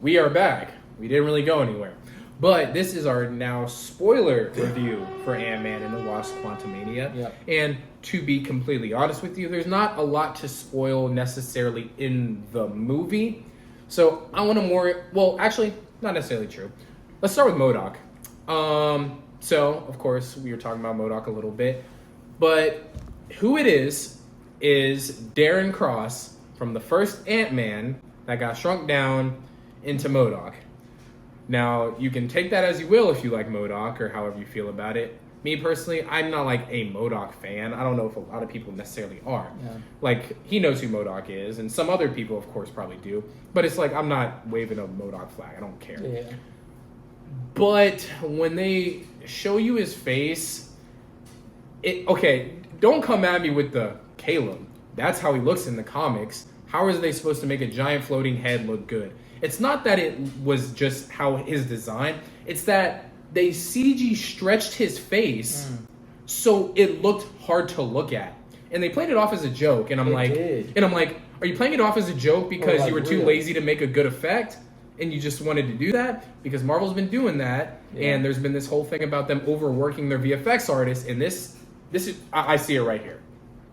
We are back. We didn't really go anywhere. But this is our now spoiler review for Ant-Man and the Wasp Quantumania. Yep. And to be completely honest with you, there's not a lot to spoil necessarily in the movie. So I want to actually, not necessarily true. Let's start with MODOK. So, of course, we were talking about MODOK a little bit. But who it is Darren Cross from the first Ant-Man that got shrunk down into MODOK. Now, you can take that as you will if you like MODOK or however you feel about it. Me personally, I'm not like a MODOK fan. I don't know if a lot of people necessarily are. Yeah. Like, he knows who MODOK is, and some other people, of course, probably do. But it's like, I'm not waving a MODOK flag. I don't care. Yeah. But when they show you his face, don't come at me with the Caleb. That's how he looks in the comics. How are they supposed to make a giant floating head look good? It's not that it was just how his design. It's that they CG stretched his face so it looked hard to look at. And they played it off as a joke. And I'm like, are you playing it off as a joke because you were too lazy to make a good effect? And you just wanted to do that? Because Marvel's been doing that. Yeah. And there's been this whole thing about them overworking their VFX artists. And this is, I see it right here.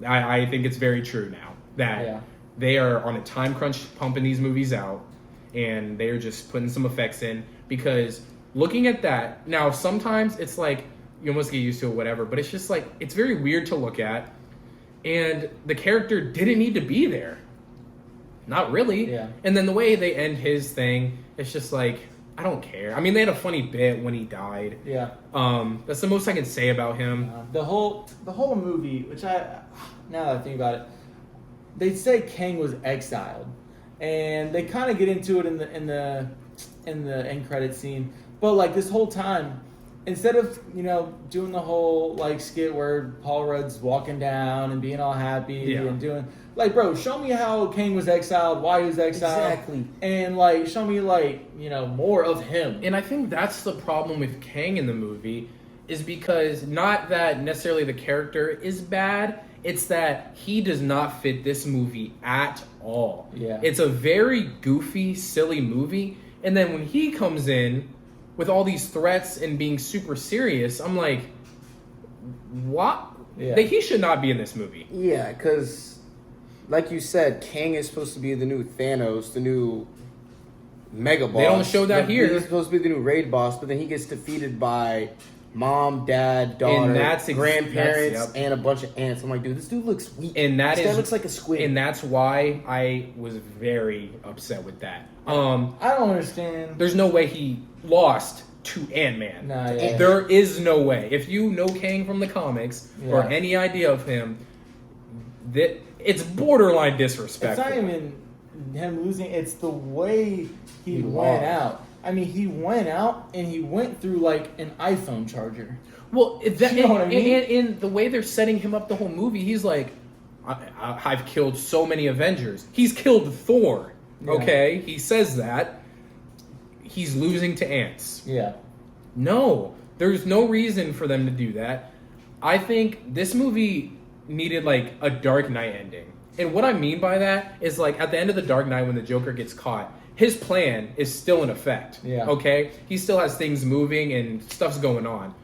I think it's very true now that they are on a time crunch pumping these movies out. And they're just putting some effects in, because looking at that now, sometimes it's like you almost get used to it, whatever, but it's just like it's very weird to look at, and the character didn't need to be there, not really. Yeah. And then the way they end his thing, it's just like, I don't care. I mean, they had a funny bit when he died. Yeah. That's the most I can say about him. The whole movie, which now that I think about it, they say Kang was exiled. And they kind of get into it in the end credit scene, but like this whole time, instead of doing the whole like skit where Paul Rudd's walking down and being all happy and doing like, bro, show me how Kang was exiled, why he was exiled, exactly, and like show me like more of him. And I think that's the problem with Kang in the movie, is because not that necessarily the character is bad. It's that he does not fit this movie at all. Yeah. It's a very goofy, silly movie. And then when he comes in with all these threats and being super serious, I'm like, what? Yeah. He should not be in this movie. Yeah, because, like you said, Kang is supposed to be the new Thanos, the new mega boss. They don't show that here. He's supposed to be the new raid boss, but then he gets defeated by mom, dad, daughter, grandparents, and a bunch of ants. I'm like, dude, this dude looks weak. And this guy looks like a squid. And that's why I was very upset with that. I don't understand. There's no way he lost to Ant-Man. Nah, yeah. There is no way. If you know Kang from the comics or any idea of him, that it's borderline disrespectful. It's not even him losing. It's the way he went out. I mean, he went out and he went through like an iPhone charger. Well, you know what I mean? And the way they're setting him up the whole movie, he's like, I've killed so many Avengers. He's killed Thor. Yeah. Okay, he says that. He's losing to ants. Yeah. No, there's no reason for them to do that. I think this movie needed like a Dark Knight ending. And what I mean by that is like at the end of the Dark Knight when the Joker gets caught, his plan is still in effect. Yeah. Okay? He still has things moving and stuff's going on.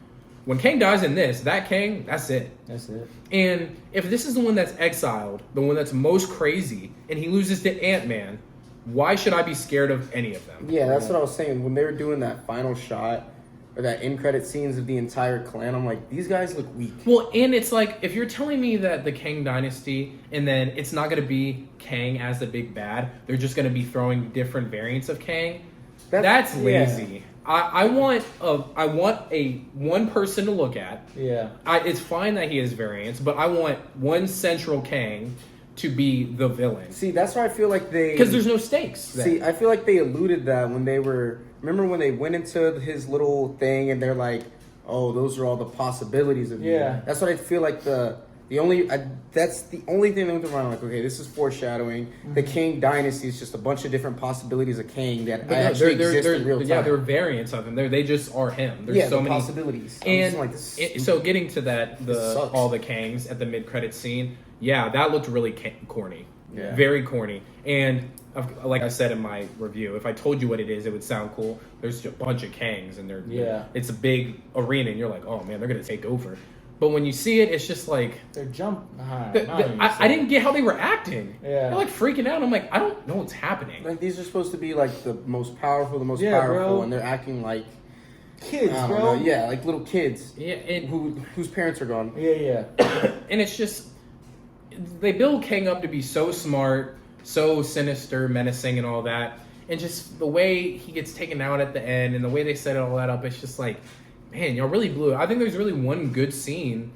When Kang dies in this, that Kang, that's it. That's it. And if this is the one that's exiled, the one that's most crazy, and he loses to Ant-Man, why should I be scared of any of them? Yeah, that's what I was saying. When they were doing that final shot, or that end credit scenes of the entire clan, I'm like, these guys look weak. Well, and it's like, if you're telling me that the Kang Dynasty, and then it's not going to be Kang as the big bad, they're just going to be throwing different variants of Kang, that's lazy. Yeah. I want a one person to look at. Yeah. It's fine that he has variants, but I want one central Kang to be the villain. See, that's why I feel like because there's no stakes then. See, I feel like they alluded that when they were... Remember when they went into his little thing and they're like, oh, those are all the possibilities of you. Yeah. That's what I feel like that's the only thing that went through my mind. Like, okay, this is foreshadowing. Mm-hmm. The Kang Dynasty is just a bunch of different possibilities of Kang that actually exist in real time. Yeah, there are variants of him. They just are him. There's so many possibilities. And like, so getting to that, all the Kangs at the mid-credit scene, yeah, that looked really corny. Yeah. Very corny. And like I said in my review, if I told you what it is, it would sound cool. There's a bunch of Kangs, and it's a big arena, and you're like, oh man, they're gonna take over. But when you see it, it's just like they're I didn't get how they were acting. Yeah, they're like freaking out. I'm like, I don't know what's happening. Like these are supposed to be like the most powerful, bro. and they're acting like kids, bro. Yeah, like little kids. Yeah, and whose parents are gone. Yeah. And it's just they build Kang up to be so smart, so sinister, menacing, and all that. And just the way he gets taken out at the end, and the way they set all that up, it's just like, man, y'all really blew it. I think there's really one good scene.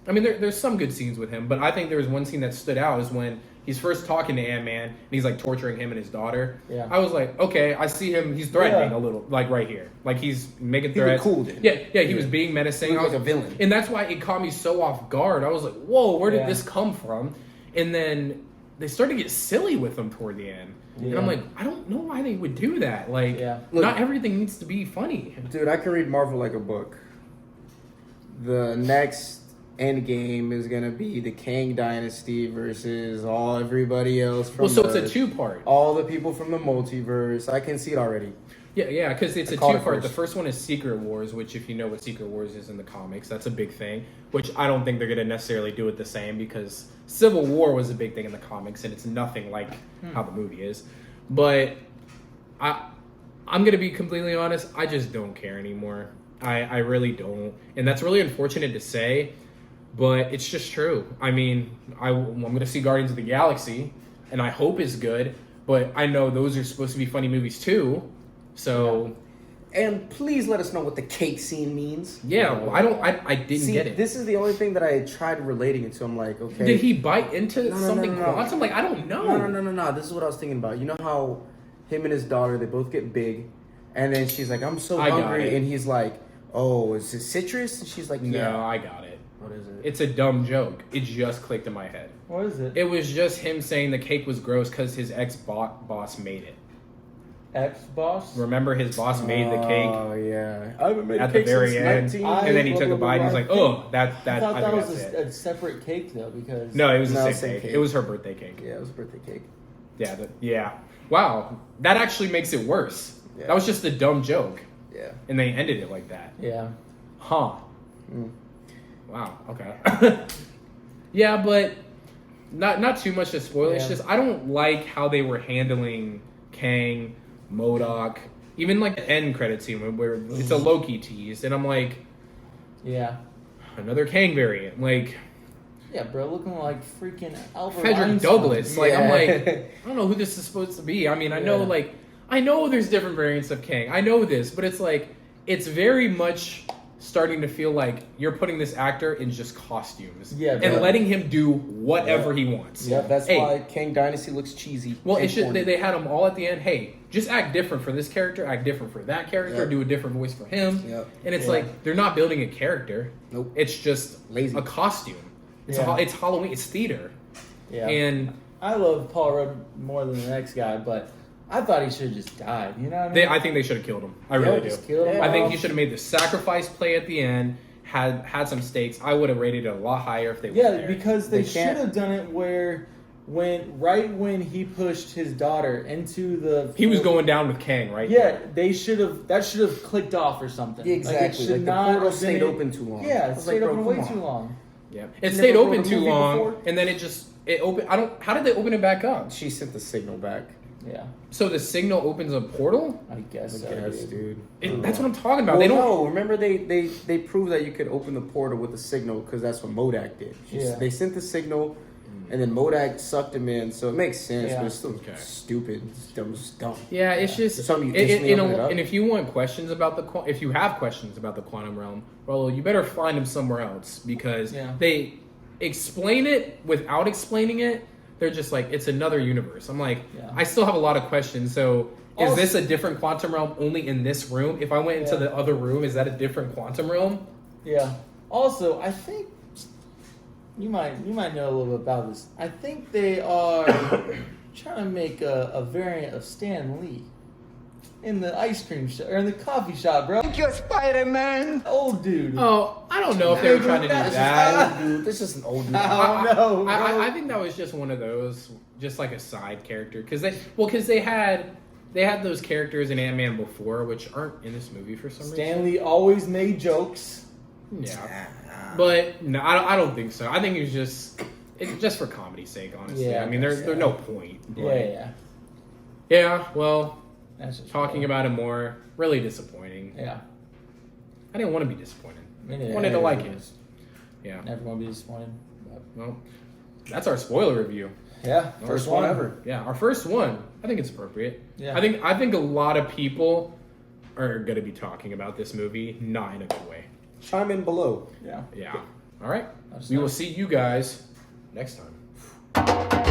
I mean, there's some good scenes with him, but I think there was one scene that stood out is when he's first talking to Ant-Man, and he's like torturing him and his daughter. Yeah. I was like, okay, I see him. He's threatening a little, like right here. Like he's making threats. He was cool, Yeah, he was being menacing. He was like a villain. And that's why it caught me so off guard. I was like, whoa, where did this come from? And then they started to get silly with him toward the end. Yeah. And I'm like, I don't know why they would do that. Like, not everything needs to be funny. Dude, I can read Marvel like a book. The next Endgame is gonna be the Kang Dynasty versus everybody else from so it's a 2-part. All the people from the multiverse. I can see it already. Yeah, because it's a 2-part. The first one is Secret Wars, which if you know what Secret Wars is in the comics, that's a big thing. Which I don't think they're gonna necessarily do it the same because Civil War was a big thing in the comics, and it's nothing like how the movie is. But I'm gonna be completely honest. I just don't care anymore. I really don't, and that's really unfortunate to say, but it's just true. I mean, I'm going to see Guardians of the Galaxy, and I hope it's good, but I know those are supposed to be funny movies too, so... And please let us know what the cake scene means. Yeah, well, I didn't get it. This is the only thing that I tried relating it to. I'm like, okay... Did he bite into something quantum? Like, I don't know. No. This is what I was thinking about. You know how him and his daughter, they both get big, and then she's like, I'm so hungry, and he's like, oh, is it citrus? And she's like, no, I got it. What is it? It's a dumb joke. It just clicked in my head. What is it? It was just him saying the cake was gross because his ex-boss made it. Ex-boss? Remember his boss made the cake? Oh, yeah. I haven't made at cake the very since end. 19. And then he took a bite and he's like, oh, that I thought that was it. a separate cake, though, because... No, it was the same cake. It was her birthday cake. Yeah, it was a birthday cake. Yeah. Wow. That actually makes it worse. Yeah. That was just a dumb joke. Yeah. And they ended it like that. Yeah. Huh. Wow. Okay. Yeah, but not too much to spoil. It's just I don't like how they were handling Kang, MODOK, even like the end credit scene where it's a Loki tease, and I'm like, another Kang variant, like. Yeah, bro, looking like freaking Albert Frederick Einstein. Douglass. Like I'm like, I don't know who this is supposed to be. I mean, I know there's different variants of Kang. I know this, but it's like it's very much starting to feel like you're putting this actor in just costumes and letting him do whatever he wants. Yeah, that's why Kang Dynasty looks cheesy. Well, it should. They had them all at the end. Hey, just act different for this character, act different for that character, do a different voice for him. And it's like they're not building a character. Nope. It's just lazy. A costume. It's Halloween. It's theater. Yeah. And I love Paul Rudd more than the next guy, but I thought he should have just died. You know what I mean? I think they should have killed him. I really do. Killed him I think he should have made the sacrifice play at the end. Had some stakes. I would have rated it a lot higher if they were there. Because they should have done it where when he pushed his daughter into the... He was going down with Kang, right? Yeah, that should have clicked off or something. Exactly. Like, the portal stayed open too long. Yeah, it stayed open way too long. Yeah, it stayed open too long, and then it opened. How did they open it back up? She sent the signal back. Yeah. So the signal opens a portal? I guess dude. That's what I'm talking about. Well, they don't. No, remember they proved that you could open the portal with the signal because that's what MODOK did. They sent the signal, and then MODOK sucked him in. So it makes sense, but it's still stupid. It's dumb. Yeah, it's just. And if you want questions about if you have questions about the quantum realm, well, you better find them somewhere else because they explain it without explaining it. They're just like, it's another universe. I'm like, I still have a lot of questions. So is this a different quantum realm only in this room? If I went into the other room, is that a different quantum realm? Yeah. Also, I think you might know a little bit about this. I think they are trying to make a variant of Stan Lee. in the ice cream shop or in the coffee shop, bro. Thank you, Spider-Man. Old dude. Oh, I don't know if they were trying to do that. This is an old dude. I think that was just one of those, just like a side character, because they had those characters in Ant-Man before, which aren't in this movie for some reason. Stanley always made jokes. Yeah, but no, I don't think so. I think it's just for comedy's sake, honestly. Yeah, I mean, there's no point. But yeah. Well, that's just talking about it more, really disappointing. Yeah, I didn't want to be disappointed. I wanted to like it. Yeah. Never gonna be disappointed. Well, that's our spoiler review. Yeah, First one ever. Yeah, our first one. I think it's appropriate. Yeah. I think a lot of people are going to be talking about this movie, not in a good way. Chime in below. Yeah. Yeah. All right. We will see you guys next time.